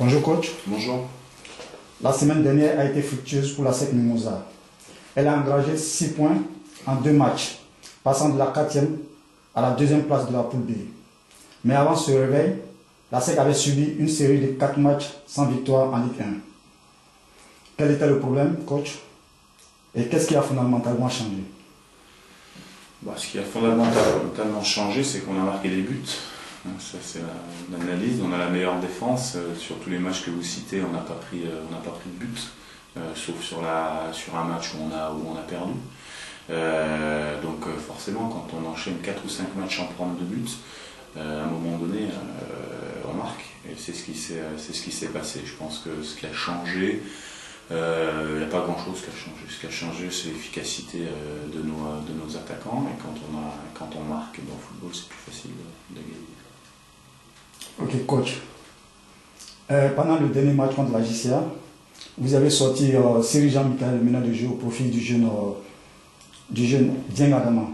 Bonjour coach. Bonjour. La semaine dernière a été fructueuse pour la SEC Mimosa. Elle a engagé 6 points en 2 matchs, passant de la 4e à la 2e place de la poule B. Mais avant ce réveil, la SEC avait subi une série de 4 matchs sans victoire en Ligue 1. Quel était le problème, coach? Et qu'est-ce qui a fondamentalement changé? Ce qui a fondamentalement changé, c'est qu'on a marqué des buts. Ça, c'est l'analyse. On a la meilleure défense. Sur tous les matchs que vous citez, on n'a pas pris de but, sauf sur un match où on a perdu. Donc forcément, quand on enchaîne 4 ou 5 matchs sans prendre de but, à un moment donné, on marque. Et c'est ce qui s'est passé. Je pense que ce qui a changé, il n'y a pas grand-chose qui a changé. Ce qui a changé, c'est l'efficacité de nos attaquants. Et quand on marque dans le football, c'est plus facile de gagner. Ok, coach. Pendant le dernier match contre la JCA, vous avez sorti Siri Jean-Michel, meneur de jeu, au profit du jeune Dieng Adama,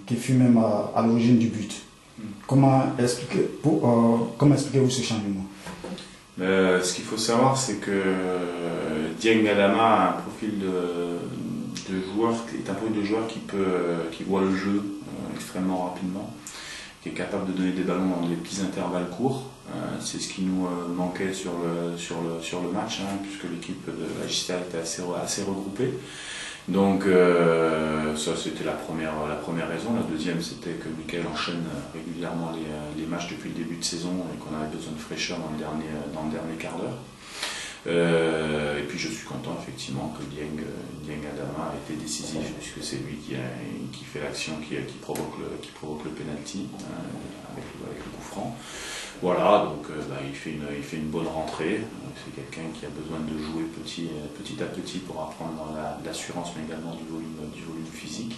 qui fut même à l'origine du but. Comment expliquez-vous ce changement? Ce qu'il faut savoir, c'est que Dieng Adama a un profil de joueur qui voit le jeu extrêmement rapidement, qui est capable de donner des ballons dans des petits intervalles courts. C'est ce qui nous manquait sur le match, puisque l'équipe de la JCA était assez regroupée. Donc ça, c'était la première raison. La deuxième, c'était que Michael enchaîne régulièrement les matchs depuis le début de saison et qu'on avait besoin de fraîcheur dans le dernier quart d'heure. Et puis je suis content effectivement que Dieng Adama a été décisif, puisque c'est lui qui fait l'action qui provoque le penalty avec le coup franc. Voilà, donc il fait une bonne rentrée. C'est quelqu'un qui a besoin de jouer petit à petit pour apprendre l'assurance, mais également du volume physique.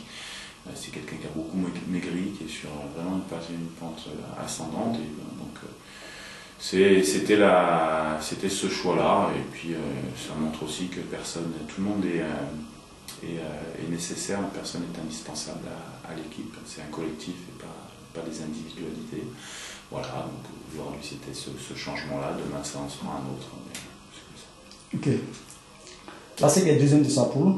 C'est quelqu'un qui a beaucoup maigri, qui est sur vraiment une pente ascendante. Et donc c'était ce choix-là. Et puis ça montre aussi que tout le monde est nécessaire, personne n'est indispensable à l'équipe. C'est un collectif et pas des individualités. Voilà, donc aujourd'hui c'était ce changement-là, demain ça en sera un autre. Ok. La SEC est deuxième de sa poule,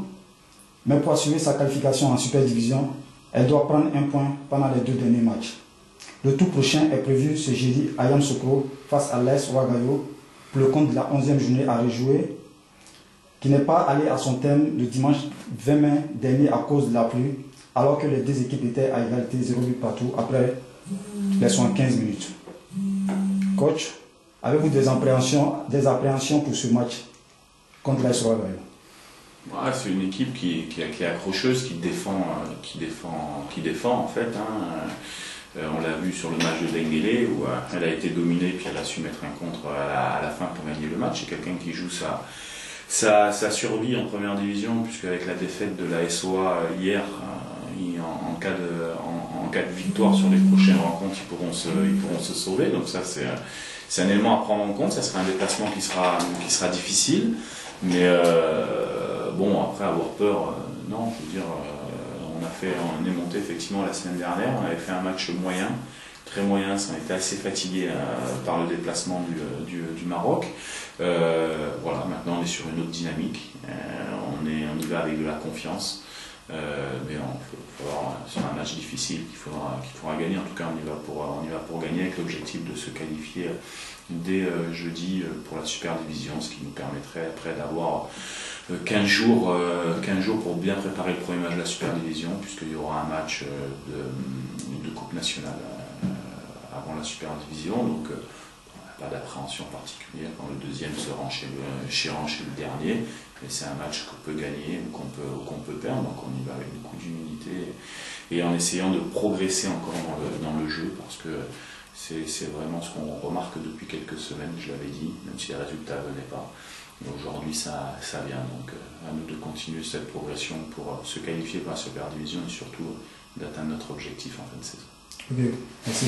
mais pour assurer sa qualification en Super Division, elle doit prendre un point pendant les 2 derniers matchs. Le tout prochain est prévu ce jeudi à Yamoussoukro face à l'AS Ouagadougou pour le compte de la 11e journée à rejouer, qui n'est pas allé à son terme le dimanche 20 mai dernier à cause de la pluie, alors que les 2 équipes étaient à égalité 0 but partout après les 75 minutes. Coach, avez-vous des appréhensions pour ce match contre l'AS Ouagadougou? C'est une équipe qui est accrocheuse, qui défend en fait. On l'a vu sur le match de Denguélé où elle a été dominée puis elle a su mettre un contre à la fin pour gagner le match. C'est quelqu'un qui joue sa survie en première division, puisque avec la défaite de la SOA hier, en cas de victoire sur les prochaines rencontres, ils pourront se sauver. Donc ça, c'est un élément à prendre en compte. Ça sera un déplacement qui sera difficile, mais après avoir peur, non, je veux dire, on est monté effectivement la semaine dernière. On avait fait un match moyen, très moyen. Ça, on était assez fatigué par le déplacement du Maroc. Voilà, maintenant on est sur une autre dynamique. On y va avec de la confiance. Mais sur un match difficile qu'il faudra gagner. En tout cas, on y va pour gagner, avec l'objectif de se qualifier dès jeudi pour la Super Division, ce qui nous permettrait après d'avoir 15 jours pour bien préparer le premier match de la Super Division, puisqu'il y aura un match de Coupe nationale avant la Super Division. Donc pas d'appréhension particulière quand le deuxième se rend chez le dernier, mais c'est un match qu'on peut gagner ou qu'on peut perdre, donc on y va avec beaucoup d'humilité et en essayant de progresser encore dans le jeu, parce que c'est vraiment ce qu'on remarque depuis quelques semaines, je l'avais dit, même si les résultats ne venaient pas. Aujourd'hui ça vient, donc à nous de continuer cette progression pour se qualifier pour la Super Division et surtout d'atteindre notre objectif en fin de saison. Ok, merci.